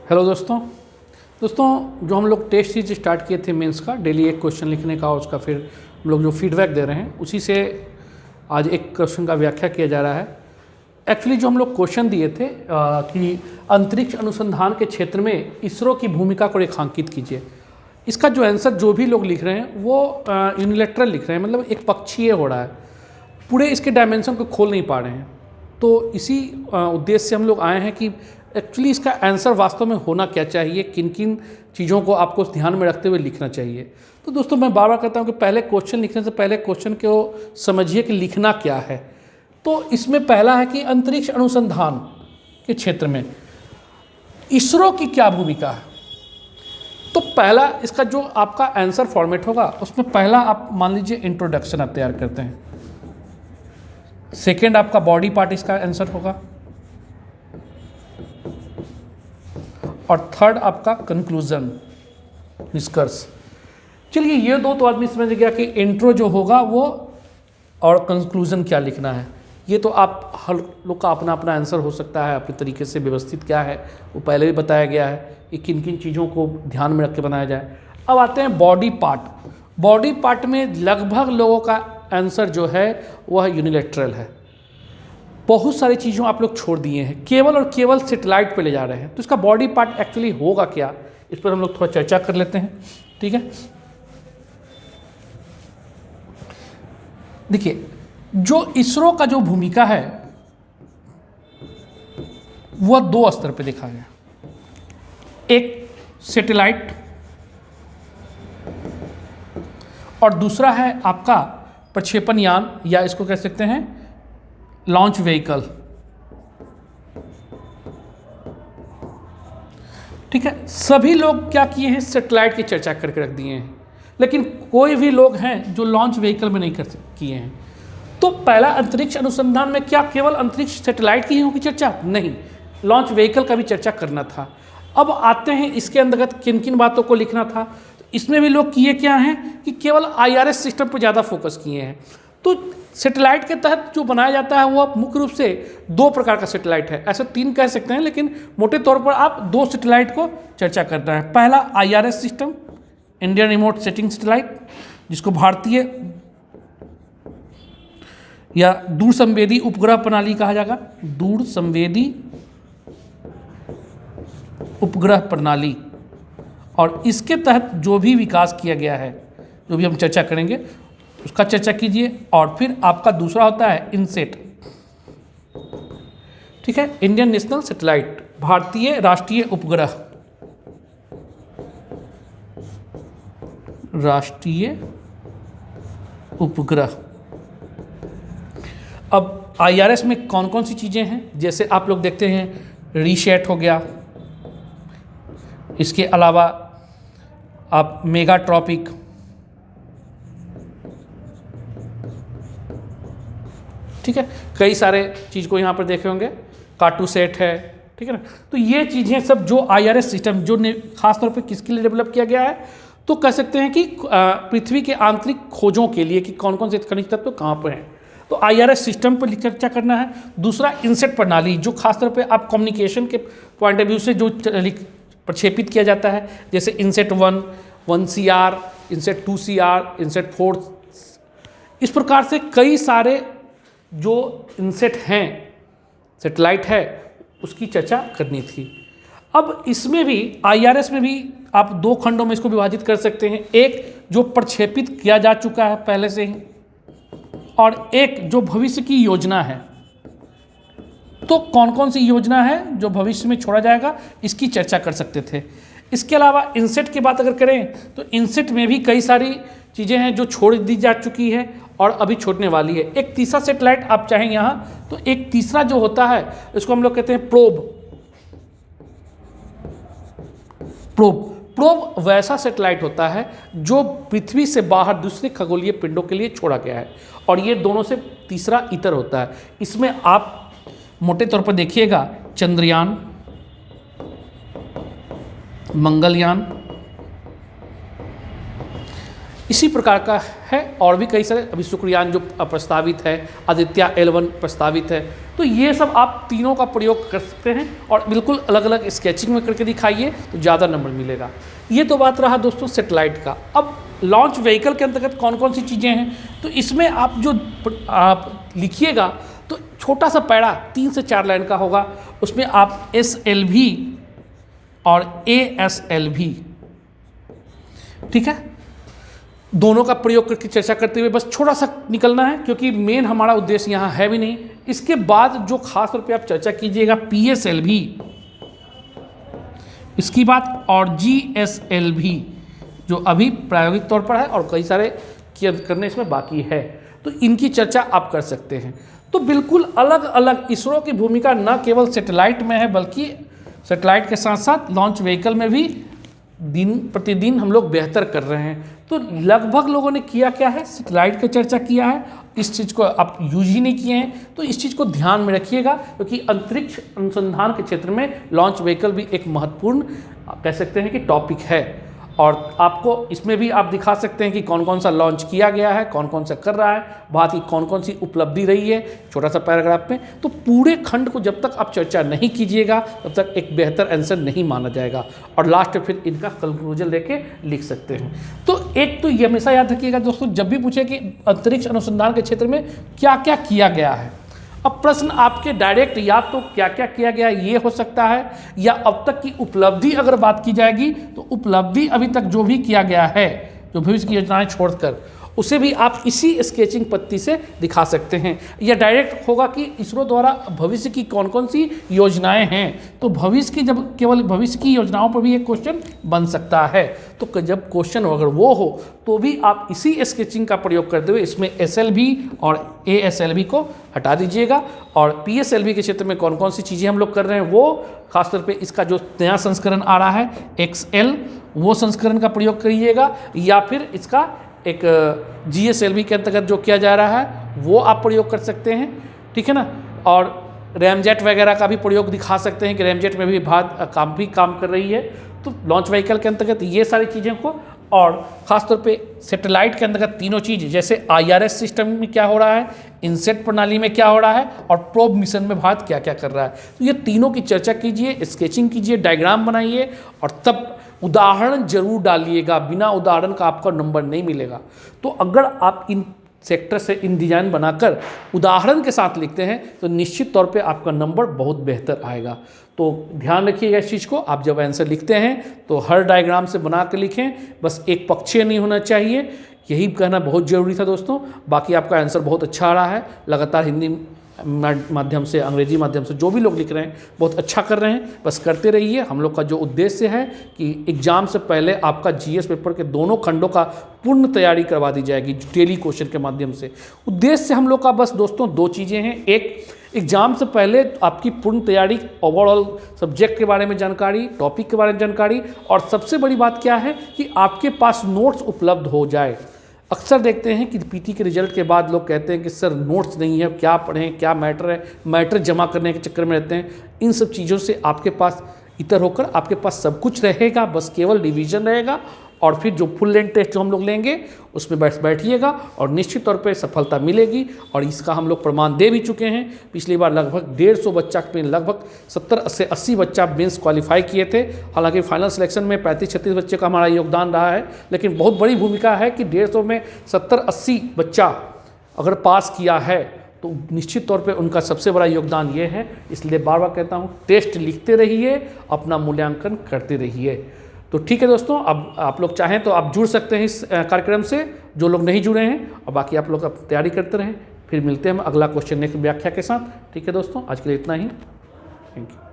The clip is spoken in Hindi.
हेलो दोस्तों जो हम लोग टेस्ट सीरीज स्टार्ट किए थे मेंस का, डेली एक क्वेश्चन लिखने का, उसका फिर हम लोग जो फीडबैक दे रहे हैं उसी से आज एक क्वेश्चन का व्याख्या किया जा रहा है। एक्चुअली जो हम लोग क्वेश्चन दिए थे कि अंतरिक्ष अनुसंधान के क्षेत्र में इसरो की भूमिका को रेखांकित कीजिए, इसका जो आंसर जो भी लोग लिख रहे हैं वो यूनिलैटरल लिख रहे हैं, मतलब एक पक्षीय हो रहा है, पूरे इसके डायमेंशन को खोल नहीं पा रहे हैं। तो इसी उद्देश्य से हम लोग आए हैं कि एक्चुअली इसका आंसर वास्तव में होना क्या चाहिए, किन किन चीज़ों को आपको ध्यान में रखते हुए लिखना चाहिए। तो दोस्तों मैं बार बार कहता हूँ कि पहले क्वेश्चन लिखने से पहले क्वेश्चन को समझिए कि लिखना क्या है। तो इसमें पहला है कि अंतरिक्ष अनुसंधान के क्षेत्र में इसरो की क्या भूमिका है। तो पहला इसका जो आपका आंसर फॉर्मेट होगा उसमें पहला आप मान लीजिए इंट्रोडक्शन आप तैयार करते हैं, सेकेंड आपका बॉडी पार्ट इसका आंसर होगा, और थर्ड आपका कंक्लूजन, निष्कर्ष। चलिए ये दो तो आदमी समझ गया कि इंट्रो जो होगा वो और कंक्लूजन क्या लिखना है। ये तो आप हर लोग का अपना अपना आंसर हो सकता है, अपने तरीके से व्यवस्थित क्या है वो पहले भी बताया गया है कि किन किन चीज़ों को ध्यान में रख के बनाया जाए। अब आते हैं बॉडी पार्ट। बॉडी पार्ट में लगभग लोगों का आंसर जो है वह यूनिलैटरल है। बहुत सारी चीज़ों आप लोग छोड़ दिए हैं, केवल और केवल सैटेलाइट पे ले जा रहे हैं। तो इसका बॉडी पार्ट एक्चुअली होगा क्या, इस पर हम लोग थोड़ा चर्चा कर लेते हैं। ठीक है, देखिए जो इसरो का जो भूमिका है वह दो स्तर पे देखा गया, एक सैटेलाइट और दूसरा है आपका प्रक्षेपण यान, या इसको कह सकते हैं लॉन्च व्हीकल। ठीक है, सभी लोग क्या किए हैं, सैटेलाइट की चर्चा करके रख दिए हैं, लेकिन कोई भी लोग हैं जो लॉन्च व्हीकल में नहीं किए हैं। तो पहला अंतरिक्ष अनुसंधान में क्या केवल अंतरिक्ष सैटेलाइट की ही होगी चर्चा? नहीं, लॉन्च व्हीकल का भी चर्चा करना था। अब आते हैं इसके अंतर्गत किन किन बातों को लिखना था। इसमें भी लोग किए क्या हैं कि केवल IRS सिस्टम पर ज़्यादा फोकस किए हैं। तो सैटेलाइट के तहत जो बनाया जाता है वह मुख्य रूप से दो प्रकार का सैटेलाइट है, ऐसे तीन कह सकते हैं, लेकिन मोटे तौर पर आप दो सैटेलाइट को चर्चा करना है। पहला IRS system, Indian remote setting satellite, जिसको भारतीय या दूर संवेदी उपग्रह प्रणाली कहा जाएगा, दूर संवेदी उपग्रह प्रणाली। और इसके तहत जो भी विकास किया गया है, जो भी हम चर्चा करेंगे उसका चर्चा कीजिए। और फिर आपका दूसरा होता है इनसेट, ठीक है, इंडियन नेशनल सैटेलाइट, भारतीय राष्ट्रीय उपग्रह, राष्ट्रीय उपग्रह। अब IRS में कौन कौन सी चीज़ें हैं, जैसे आप लोग देखते हैं रीसेट हो गया, इसके अलावा आप मेगाट्रॉपिक, ठीक है, कई सारे चीज़ को यहाँ पर देखे होंगे, कार्टोसैट है, ठीक है ना। तो ये चीज़ें सब जो IRS सिस्टम जो खासतौर पे किसके लिए डेवलप किया गया है, तो कह सकते हैं कि पृथ्वी के आंतरिक खोजों के लिए कि कौन कौन से खनिज तत्व कहाँ पर हैं। तो IRS सिस्टम पर चर्चा करना है। दूसरा इनसेट प्रणाली, जो खासतौर पे आप कम्युनिकेशन के पॉइंट ऑफ व्यू से जो प्रक्षेपित किया जाता है, जैसे इनसेट 1, 1CR, इनसेट 2CR, इनसेट 4, इस प्रकार से कई सारे जो इनसेट हैं, सैटेलाइट है, उसकी चर्चा करनी थी। अब इसमें भी IRS में भी आप दो खंडों में इसको विभाजित कर सकते हैं, एक जो प्रक्षेपित किया जा चुका है पहले से ही, और एक जो भविष्य की योजना है। तो कौन कौन सी योजना है जो भविष्य में छोड़ा जाएगा, इसकी चर्चा कर सकते थे। इसके अलावा इनसेट की बात अगर करें तो इनसेट में भी कई सारी चीज़ें हैं जो छोड़ दी जा चुकी है और अभी छोड़ने वाली है। एक तीसरा सैटेलाइट आप चाहें यहाँ, तो एक तीसरा जो होता है इसको हम लोग कहते हैं प्रोब। प्रोब वैसा सैटेलाइट होता है जो पृथ्वी से बाहर दूसरे खगोलीय पिंडों के लिए छोड़ा गया है, और ये दोनों से तीसरा इतर होता है। इसमें आप मोटे तौर पर देखिएगा चंद्रयान, मंगलयान, इसी प्रकार का है और भी कई सारे, अभी शुक्रयान जो प्रस्तावित है, आदित्य L1 प्रस्तावित है। तो ये सब आप तीनों का प्रयोग कर सकते हैं और बिल्कुल अलग अलग स्केचिंग में करके दिखाइए तो ज़्यादा नंबर मिलेगा। ये तो बात रहा दोस्तों सेटेलाइट का। अब लॉन्च व्हीकल के अंतर्गत कौन कौन सी चीज़ें हैं, तो इसमें आप जो आप लिखिएगा तो छोटा सा पैरा 3 से 4 लाइन का होगा, उसमें आप SLV और ASLV, ठीक है, दोनों का प्रयोग करके चर्चा करते हुए बस छोटा सा निकलना है, क्योंकि मेन हमारा उद्देश्य यहाँ है भी नहीं। इसके बाद जो खास तौर पे आप चर्चा कीजिएगा PSLV, इसकी बात, और GSLV जो अभी प्रायोगिक तौर पर है और कई सारे करने इसमें बाकी है, तो इनकी चर्चा आप कर सकते हैं। तो बिल्कुल अलग अलग इसरो की भूमिका न केवल सैटेलाइट में है, बल्कि सैटेलाइट के साथ साथ लॉन्च व्हीकल में भी दिन प्रतिदिन हम लोग बेहतर कर रहे हैं। तो लगभग लोगों ने किया क्या है, सैटेलाइट की चर्चा किया है, इस चीज़ को आप यूज ही नहीं किए हैं, तो इस चीज़ को ध्यान में रखिएगा, क्योंकि अंतरिक्ष अनुसंधान के क्षेत्र में लॉन्च व्हीकल भी एक महत्वपूर्ण कह सकते हैं कि टॉपिक है। और आपको इसमें भी आप दिखा सकते हैं कि कौन कौन सा लॉन्च किया गया है, कौन कौन सा कर रहा है, बात की कौन कौन सी उपलब्धि रही है, छोटा सा पैराग्राफ में। तो पूरे खंड को जब तक आप चर्चा नहीं कीजिएगा तब तक एक बेहतर आंसर नहीं माना जाएगा, और लास्ट में फिर इनका कंक्लूजन लेके लिख सकते हैं। तो एक तो ये हमेशा याद रखिएगा दोस्तों, जब भी पूछे कि अंतरिक्ष अनुसंधान के क्षेत्र में क्या क्या किया गया है, अब प्रश्न आपके डायरेक्ट या तो क्या क्या किया गया ये हो सकता है, या अब तक की उपलब्धि अगर बात की जाएगी तो उपलब्धि अभी तक जो भी किया गया है, जो भविष्य की योजनाएं छोड़कर, उसे भी आप इसी स्केचिंग पत्ती से दिखा सकते हैं। या डायरेक्ट होगा कि इसरो द्वारा भविष्य की कौन कौन सी योजनाएं हैं, तो भविष्य की जब केवल भविष्य की योजनाओं पर भी एक क्वेश्चन बन सकता है। तो जब क्वेश्चन अगर वो हो तो भी आप इसी स्केचिंग का प्रयोग करते हुए इसमें SLV और ASLV को हटा दीजिएगा, और PSLV के क्षेत्र में कौन कौन सी चीज़ें हम लोग कर रहे हैं वो खासतौर पे इसका जो नया संस्करण आ रहा है XL, वो संस्करण का प्रयोग करिएगा, या फिर इसका एक GSLV के अंतर्गत जो किया जा रहा है वो आप प्रयोग कर सकते हैं, ठीक है ना। और रैमजेट वगैरह का भी प्रयोग दिखा सकते हैं कि रैमजेट में भी काम कर रही है। तो लॉन्च व्हीकल के अंतर्गत ये सारी चीज़ें को, और ख़ासतौर पे सैटेलाइट के अंतर्गत तीनों चीज़, जैसे IRS सिस्टम में क्या हो रहा है, इनसेट प्रणाली में क्या हो रहा है, और प्रोब मिशन में भारत क्या क्या कर रहा है, तो ये तीनों की चर्चा कीजिए, स्केचिंग कीजिए, डायग्राम बनाइए, और तब उदाहरण जरूर डालिएगा। बिना उदाहरण का आपका नंबर नहीं मिलेगा। तो अगर आप इन सेक्टर से इन डिजाइन बनाकर उदाहरण के साथ लिखते हैं तो निश्चित तौर पे आपका नंबर बहुत बेहतर आएगा। तो ध्यान रखिएगा इस चीज़ को, आप जब आंसर लिखते हैं तो हर डायग्राम से बना कर लिखें, बस एक पक्षीय नहीं होना चाहिए। यही कहना बहुत ज़रूरी था दोस्तों। बाकी आपका आंसर बहुत अच्छा आ रहा है, लगातार हिंदी माध्यम से, अंग्रेजी माध्यम से जो भी लोग लिख रहे हैं बहुत अच्छा कर रहे हैं, बस करते रहिए। हम लोग का जो उद्देश्य है कि एग्ज़ाम से पहले आपका GS पेपर के दोनों खंडों का पूर्ण तैयारी करवा दी जाएगी डेली क्वेश्चन के माध्यम से। उद्देश्य हम लोग का बस दोस्तों 2 चीज़ें हैं, एक एग्ज़ाम से पहले आपकी पूर्ण तैयारी, ओवरऑल सब्जेक्ट के बारे में जानकारी, टॉपिक के बारे में जानकारी, और सबसे बड़ी बात क्या है कि आपके पास नोट्स उपलब्ध हो जाए। अक्सर देखते हैं कि PT के रिजल्ट के बाद लोग कहते हैं कि सर नोट्स नहीं है, क्या पढ़ें, क्या मैटर है, मैटर जमा करने के चक्कर में रहते हैं। इन सब चीज़ों से आपके पास इतर होकर आपके पास सब कुछ रहेगा, बस केवल रिवीजन रहेगा, और फिर जो फुल लेंथ टेस्ट जो हम लोग लेंगे उसमें बैठिएगा और निश्चित तौर पे सफलता मिलेगी। और इसका हम लोग प्रमाण दे भी चुके हैं। पिछली बार लगभग 150 बच्चा में लगभग 70 से 80 बच्चा मेंस क्वालिफाई किए थे। हालांकि फाइनल सिलेक्शन में 35-36 बच्चे का हमारा योगदान रहा है, लेकिन बहुत बड़ी भूमिका है कि 150 में 70-80 बच्चा अगर पास किया है तो निश्चित तौर पे उनका सबसे बड़ा योगदान ये है। इसलिए बार बार कहता हूँ, टेस्ट लिखते रहिए, अपना मूल्यांकन करते रहिए। तो ठीक है दोस्तों, अब आप लोग चाहें तो आप जुड़ सकते हैं इस कार्यक्रम से, जो लोग नहीं जुड़े हैं, और बाकी आप लोग अब तैयारी करते रहें। फिर मिलते हैं हम अगला क्वेश्चन नेक्स्ट व्याख्या के साथ। ठीक है दोस्तों, आज के लिए इतना ही। Thank you.